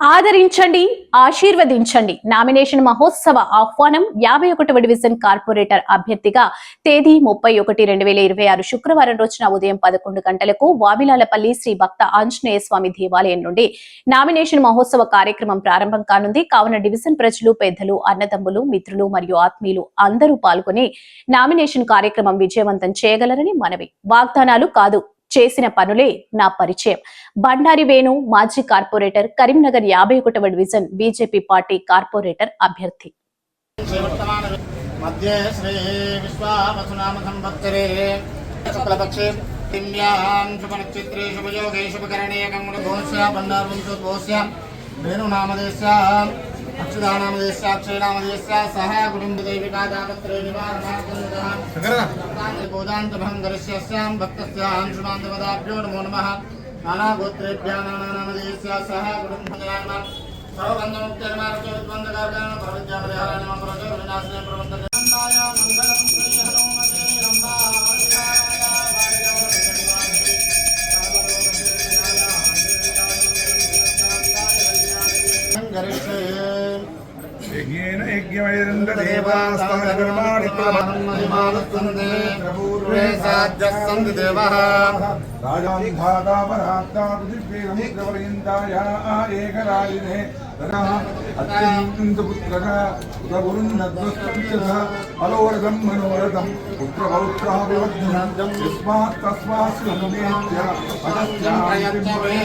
ఆదరించండి, ఆశీర్వదించండి. నామినేషన్ మహోత్సవ ఆహ్వానం 51వ డివిజన్ కార్పొరేటర్ అభ్యర్థిగా తేదీ 30/1/2026 శుక్రవారం రోజున ఉదయం 11 గంటలకు వావిలాలపల్లి శ్రీ భక్త ఆంజనేయ స్వామి దేవాలయం నుండి నామినేషన్ మహోత్సవ కార్యక్రమం ప్రారంభం కానుంది. కావున డివిజన్ ప్రజలు, పెద్దలు, అన్నదమ్ములు, మిత్రులు మరియు ఆత్మీయులు అందరూ పాల్గొని నామినేషన్ కార్యక్రమం విజయవంతం చేయగలరని మనవి. వాగ్దానాలు కాదు, చేసిన పనులే నా పరిచయం. బండారి వేణు, మాజీ కార్పొరేటర్, కరీంనగర్ 51వ డివిజన్ బీజేపీ పార్టీ కార్పొరేటర్ అభ్యర్థి. अक्षदानामदेशाक्षरामदेशा सह कुटुम्बदेविका दापत्रे निवारणाभङ्गरस्यां भक्तस्यां श्रीमान्तपदाभ्यो नमो नमः। नानागोत्रेभ्यः नानानामदेशा सह कुटुम्बजनानां सर्वबन्धमुक्तिर्मार्गोद्बन्धकारकाणां प्रविद्यापरिहाराय नमः। प्रचोदनास्ने प्रवन्तकन्दाय मङ्गलं श्री हनुमते यज्ञेन यज्ञमयेन्द्रदेवास्तानकर्माणि प्रमाणमहिमानस्तुन्दे प्रपूर्वे साध्यस्सन्ति देवः राजाधिभागापरात्तापृथिव्येदमुद्रपर्यन्ताय एकराजिने ततः अत्यन्तपुत्रः उदगुरुन्नद्वस्तुत्यः अलोरथं मनोरथं पुत्रपौत्रः विवर्धनं यस्मात् तस्मात् सुमेत्य अतस्यायच्छवे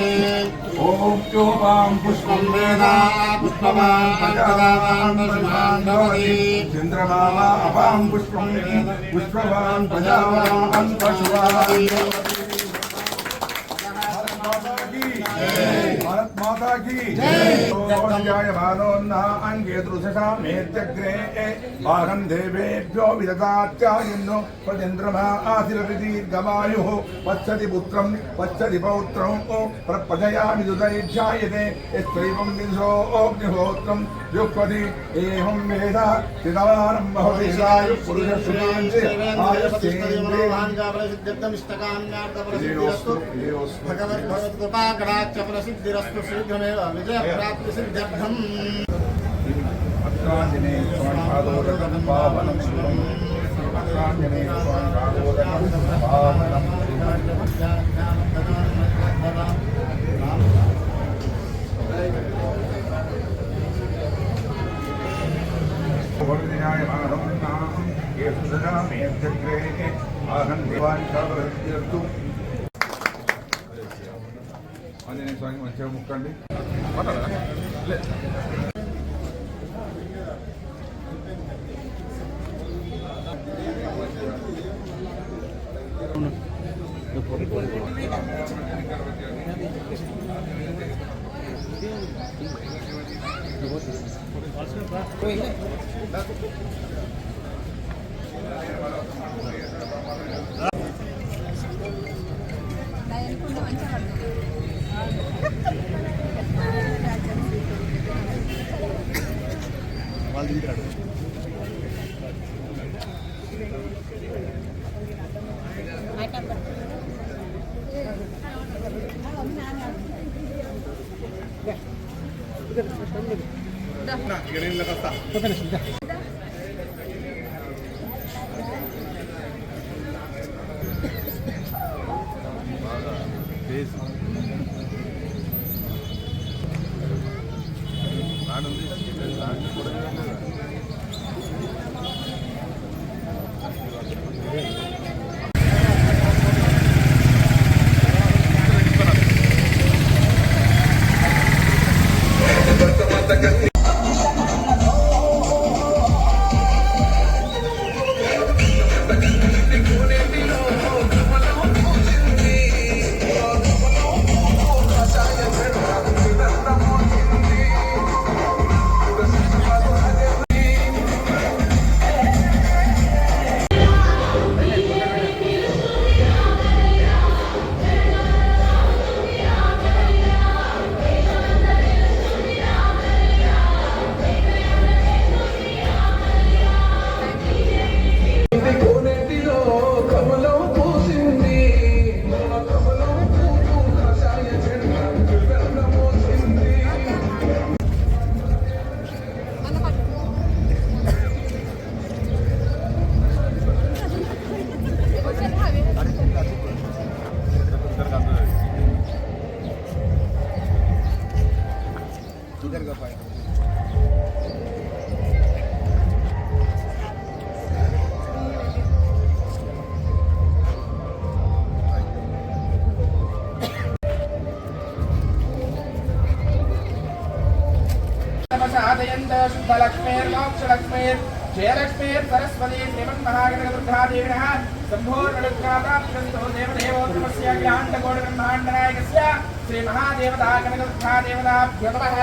ॐ योपां पुष्पं वेदा पुष्पवान् प्रजावान् पशुमान् भवति चन्द्रमावा अपां पुष्पं पुष्पवान् प्रजावान् पशुवान् भारत माता की अंगे दृशा मेत्यग्रे वाहन देवेभ्यो विददात्यायन्नो प्रचन्द्रमा आशिरदीर्घमायुः पश्यति पुत्रं पश्यति पौत्रं प्रपदया विदुदैध्यायते यस्त्रैवं विदुषो अग्निहोत्रं युक्पति एवं वेद चिदवानं भवति सायुः पुरुषश्रेयन्ते आयुष्येन्द्रियं भगवत्कृपाकटाक्ष प्रसिद्धिरस्तु शीघ्रमेव विजयप्राप्ति सिद्ध्यर्थम्। अत्राञ्जनेय स्वामी पादोदकं पावनं शुभम् अत्राञ्जनेय स्वामी पादोदकं पावनं वर्धिनाय मानवनां ये सुदना मेत्यग्रे आहं देवांशावरत्यर्तु आंजनेय स्वामी मंचिगा मुक्कंడి साधयन्त शुद्धलक्ष्मीर्मोक्षलक्ष्मीर् जयलक्ष्मीर् सरस्वती श्रीमन्महागणकदुर्गादेविनः सम्भोर्णलक्ष्मीप्राप्तिरस्तो देवदेवोत्तमस्य अखिलाण्डकोटिब्रह्माण्डनायकस्य श्रीमहादेवतागणकदुर्गादेवताभ्यो नमः।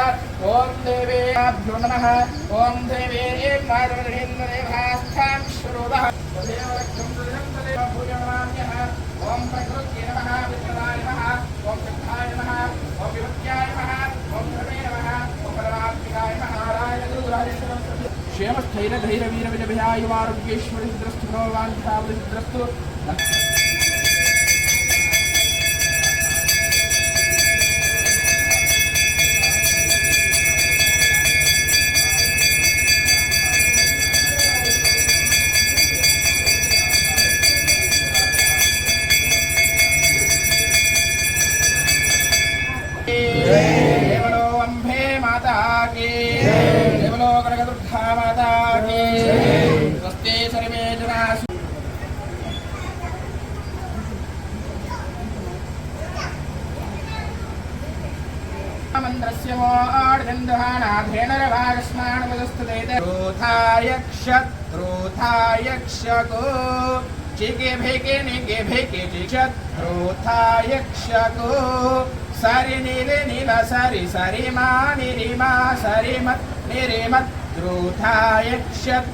ॐ देवेभ्यो नमः। ॐ देवे एकमादवरेन्द्रदेवतास्थां श्रोतः तदेव लक्ष्यं सुदिनं तदेव भूयो नमाम्यः। ॐ प्रकृत्यै नमः, विष्णुवाय नमः, ॐ सिद्धाय नमः, ॐ विभक्त्याय नमः, ॐ धर्मे नमः, ॐ परमात्मिकाय नमः। नारायण गुरुराजेश्वरं क्षेमस्थैर्य धैर्य वीर विजयायुवारोग्येश्वरि सिद्रस्तु मनोवाञ्छावलि सिद्रस्तु। देवलो अम्बे माता की, देवलो कनकदुर्गा माता की। स्वस्ति सर्वे जनाः मंत्रस्य मोऽर्धन्दहानाधेनरभागस्मानवदस्तुते रोथायक्षको चिके भेके निके भेके चिक्षत्रोथायक्षको सरि नीले नीला सरि सरि मा निरि मा सरि मत् निरि मत् रोथायक्षगो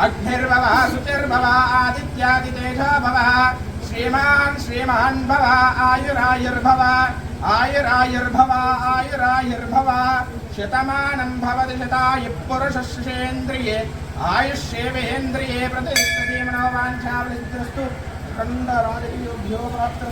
अग्निर्भवः शुचिर्भवः आदित्यादितेजो भवः श्रीमान् भव आयुरायुर्भव शतमानं भवति शतायुः पुरुषस्येन्द्रिये आयुष्येवेन्द्रिये प्रतिष्ठति मनोवाञ्छावलिद्रस्तु खण्डराजयोभ्यो प्राप्तः।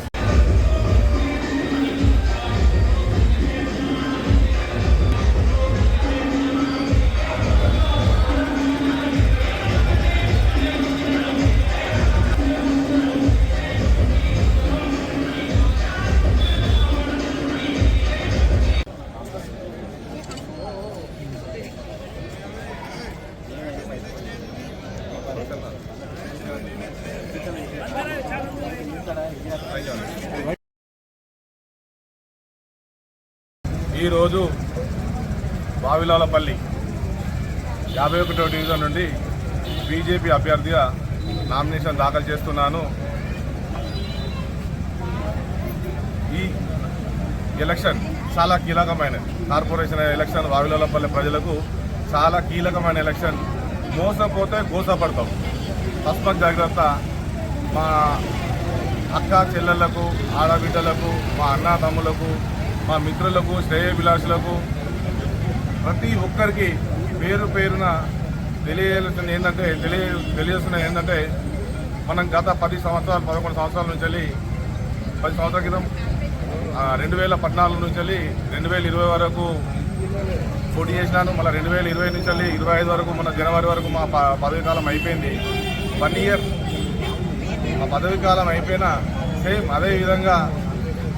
ఈరోజు వావిలాలపల్లి 51వ డివిజన్ నుండి బీజేపీ అభ్యర్థిగా నామినేషన్ దాఖలు చేస్తున్నాను. ఈ ఎలక్షన్ చాలా కీలకమైనది. కార్పొరేషన్ ఎలక్షన్ వావిలాలపల్లి ప్రజలకు చాలా కీలకమైన ఎలక్షన్. మోసపోతే గోసపడతాం. తస్మాత్ జాగ్రత్త. మా అక్క చెల్లెళ్లకు, ఆడబిడ్డలకు, మా అన్న తమ్ములకు, మా మిత్రులకు, శ్రేయోభిలాషులకు ప్రతి ఒక్కరికి పేరు పేరున తెలియజేస్తున్నది ఏంటంటే మనం గత 10 సంవత్సరాలు 11 సంవత్సరాల నుంచి 10 సంవత్సరాల క్రితం 2014 నుంచి 2020 వరకు పోటీ చేసినాను. మళ్ళీ 2020 నుంచి 25 వరకు మన జనవరి వరకు మా పదవీ కాలం అయిపోయింది. 1 ఇయర్ మా పదవీ కాలం అయిపోయినా సేమ్ అదే విధంగా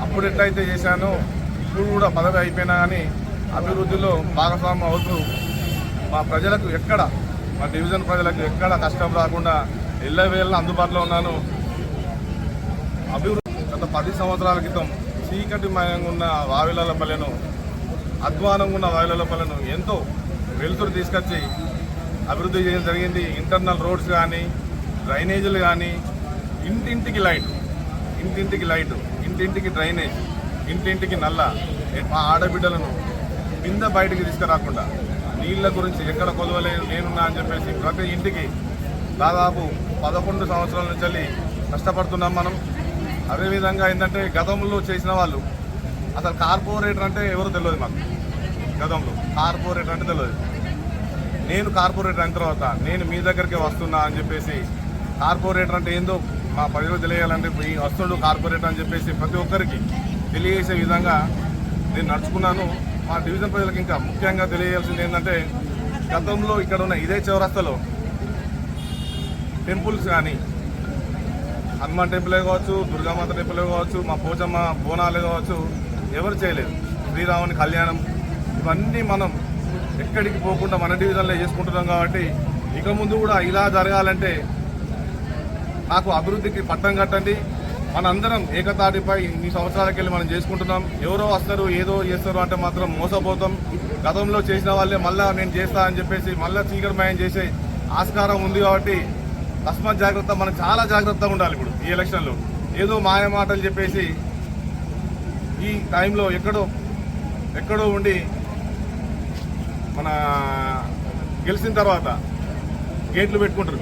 అప్పుడు ఎట్లయితే చేశానో ఇప్పుడు కూడా పదవి అయిపోయినా కానీ అభివృద్ధిలో భాగస్వామ్యం అవుతూ మా ప్రజలకు ఎక్కడ, మా డివిజన్ ప్రజలకు ఎక్కడ కష్టం రాకుండా ఎల్లవేళ అందుబాటులో ఉన్నాను. అభివృద్ధి గత 10 సంవత్సరాల క్రితం చీకటిమయంగా ఉన్న వావిలాలపల్లెను, అధ్వానంగా ఉన్న వావిలాలపల్లెను ఎంతో వెలుతురు తీసుకొచ్చి అభివృద్ధి చేయడం జరిగింది. ఇంటర్నల్ రోడ్స్ కానీ, డ్రైనేజీలు కానీ, ఇంటింటికి లైట్, ఇంటింటికి డ్రైనేజ్, ఇంటింటికి నల్ల. మా ఆడబిడ్డలను కింద బయటికి తీసుకురాకుండా నీళ్ళ గురించి ఎక్కడ కొలవలేదు నేనున్నా అని చెప్పేసి ప్రతి ఇంటికి దాదాపు 11 సంవత్సరాల నుంచి కష్టపడుతున్నాం మనం. అదేవిధంగా ఏంటంటే గతంలో చేసిన వాళ్ళు అసలు కార్పొరేటర్ అంటే ఎవరో తెలియదు మాకు. గతంలో కార్పొరేటర్ అంటే తెలియదు. నేను కార్పొరేటర్ అయిన తర్వాత నేను మీ దగ్గరికి వస్తున్నా అని చెప్పేసి కార్పొరేటర్ అంటే ఏందో మా ప్రజలు తెలియాలంటే ఈ వస్తువులు కార్పొరేటర్ అని చెప్పేసి ప్రతి ఒక్కరికి తెలియజేసే విధంగా నేను నడుచుకున్నాను. మా డివిజన్ ప్రజలకు ఇంకా ముఖ్యంగా తెలియజేయాల్సింది ఏంటంటే గతంలో ఇక్కడ ఉన్న ఇదే చౌరస్తాలో టెంపుల్స్ కానీ, హనుమాన్ టెంపులే కావచ్చు, దుర్గామాత టెంపులే కావచ్చు, మా పోచమ్మ బోనాలే కావచ్చు, ఎవరు చేయలేదు. శ్రీరాముని కళ్యాణం ఇవన్నీ మనం ఎక్కడికి పోకుండా మన డివిజన్లో చేసుకుంటున్నాం కాబట్టి ఇక ముందు కూడా ఇలా జరగాలంటే నాకు అభివృద్ధికి పట్టం కట్టండి. మనందరం ఏకతాటిపై ఇన్ని సంవత్సరాలకి వెళ్ళి మనం చేసుకుంటున్నాం. ఎవరో వస్తారు ఏదో చేస్తారు అంటే మాత్రం మోసపోతాం. గతంలో చేసిన వాళ్ళే మళ్ళీ నేను చేస్తా అని చెప్పేసి మళ్ళీ చీకటిమయం చేసే ఆస్కారం ఉంది కాబట్టి తస్మాత్ జాగ్రత్త. మనం చాలా జాగ్రత్తగా ఉండాలి. ఇప్పుడు ఈ ఎలక్షన్లో ఏదో మాయ మాటలు చెప్పేసి ఈ టైంలో ఎక్కడో ఉండి మన గెలిచిన తర్వాత గేట్లు పెట్టుకుంటారు,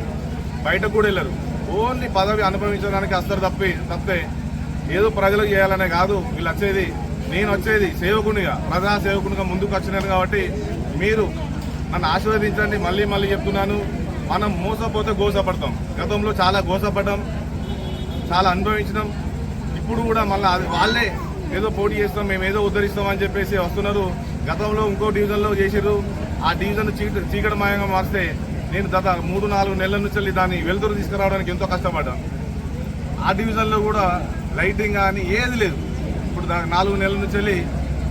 బయటకు కూడా వెళ్ళరు. ఓన్లీ పదవి అనుభవించడానికి వస్తారు తప్పితే ఏదో ప్రజలకు చేయాలనే కాదు. వీళ్ళు వచ్చేది, నేను వచ్చేది సేవకునిగా, ప్రజా సేవకునిగా ముందుకు వచ్చినాను కాబట్టి మీరు నన్ను ఆశీర్వదించండి. మళ్ళీ చెప్తున్నాను, మనం మోసపోతే గోసపడతాం. గతంలో చాలా గోసపడ్డాం, చాలా అనుభవించినాం. ఇప్పుడు కూడా మళ్ళీ వాళ్ళే ఏదో పోటీ చేస్తాం, మేము ఏదో ఉద్ధరిస్తాం అని చెప్పేసి వస్తున్నారు. గతంలో ఇంకో డివిజన్లో చేసారు, ఆ డివిజన్ చీకటిమయంగా మారిస్తే నేను గత 3-4 నెలల నుంచి దాన్ని వెలుతురు తీసుకురావడానికి ఎంతో కష్టపడ్డాను. ఆ డివిజన్లో కూడా లైటింగ్ కానీ ఏది లేదు. ఇప్పుడు 4 నెలల నుంచి వెళ్ళి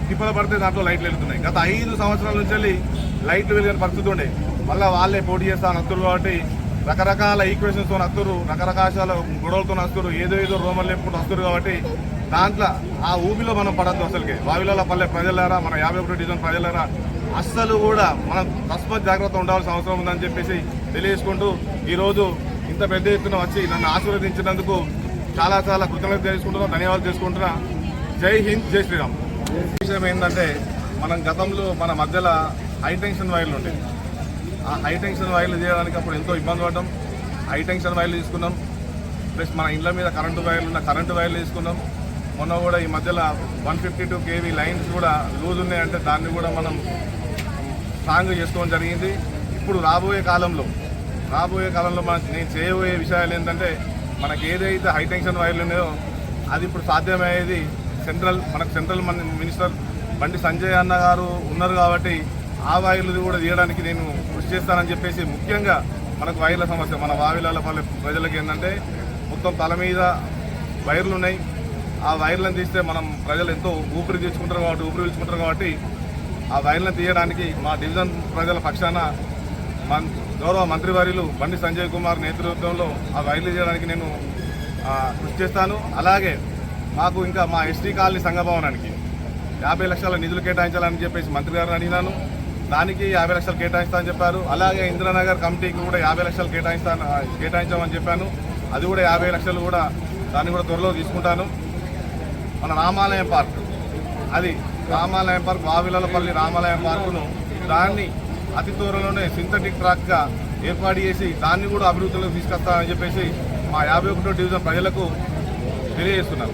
తిప్పలు పడితే దాంట్లో లైట్లు వెళ్తున్నాయి. గత 5 సంవత్సరాల నుంచి వెళ్ళి లైట్లు వెలిగిన పరిస్థితి ఉండే. మళ్ళీ వాళ్ళే పోటీ చేస్తాను వస్తురు కాబట్టి రకరకాల ఈక్వేషన్స్తో వస్తురు, రకరకాల గొడవలతో వస్తురు, ఏదో రోమలు లేపుకుంటూ వస్తురు కాబట్టి దాంట్లో ఆ ఊబిలో మనం పడద్దు. అసలుకే వావిలాల పల్లె ప్రజలారా, మన 51 డివిజన్ ప్రజలారా అస్సలు కూడా మనం తస్మాత్ జాగ్రత్త ఉండాల్సిన అవసరం ఉందని చెప్పేసి తెలియజేసుకుంటూ ఈరోజు ఇంత పెద్ద ఎత్తున వచ్చి నన్ను ఆశీర్వదించినందుకు చాలా కృతజ్ఞత తెలుసుకుంటున్నా, ధన్యవాదాలు చేసుకుంటున్నా. జై హింద్, జై శ్రీరామ్. విషయం ఏంటంటే మనం గతంలో మన మధ్యలో హైటెన్షన్ వైర్లు ఉండేవి. ఆ హైటెన్షన్ వైర్లు చేయడానికి అప్పుడు ఎంతో ఇబ్బంది పడ్డాం. హైటెన్షన్ వైర్లు తీసుకున్నాం, ప్లస్ మన ఇండ్ల మీద కరెంటు వైర్లు తీసుకున్నాం. మొన్న కూడా ఈ మధ్యలో 152 kV లైన్స్ కూడా లూజ్ ఉన్నాయంటే దాన్ని కూడా మనం స్ట్రాంగ్ చేసుకోవడం జరిగింది. ఇప్పుడు రాబోయే కాలంలో నేను చేయబోయే విషయాలు ఏంటంటే మనకి ఏదైతే హైటెన్షన్ వైర్లు ఉన్నాయో అది ఇప్పుడు సాధ్యమయ్యేది సెంట్రల్ మినిస్టర్ బండి సంజయ్ అన్న గారు ఉన్నారు కాబట్టి ఆ వైర్లు కూడా తీయడానికి నేను కృషి చేస్తానని చెప్పేసి, ముఖ్యంగా మనకు వైర్ల సమస్య మన వావిలాల పల్లె ప్రజలకు ఏంటంటే మొత్తం తల మీద వైర్లు ఉన్నాయి. ఆ వైర్లను తీస్తే మనం ప్రజలు ఎంతో ఊపిరి పీల్చుకుంటారు కాబట్టి ఆ వైర్లను తీయడానికి మా డివిజన్ ప్రజల పక్షాన గౌరవ మంత్రివర్యులు బండి సంజయ్ కుమార్ నేతృత్వంలో ఆ వైర్లు తీయడానికి నేను కృషి చేస్తాను. అలాగే మాకు ఇంకా మా ఎస్టీ కాలనీ సంఘభవనానికి 50 లక్షల నిధులు కేటాయించాలని చెప్పేసి మంత్రి గారిని అడిగినాను. దానికి 50 లక్షలు కేటాయిస్తామని చెప్పారు. అలాగే ఇందిరానగర్ కమిటీకి కూడా 50 లక్షలు కేటాయించామని చెప్పాను. అది కూడా 50 లక్షలు కూడా దాన్ని కూడా త్వరలో తీసుకుంటాను. మన రామాలయం పార్క్ వావిలాలపల్లి రామాలయం పార్కును దాన్ని అతి త్వరలోనే సింథటిక్ ట్రాక్గా ఏర్పాటు చేసి దాన్ని కూడా అభివృద్ధిలోకి తీసుకొస్తానని చెప్పేసి మా 51 డివిజన్ ప్రజలకు తెలియజేస్తున్నాను.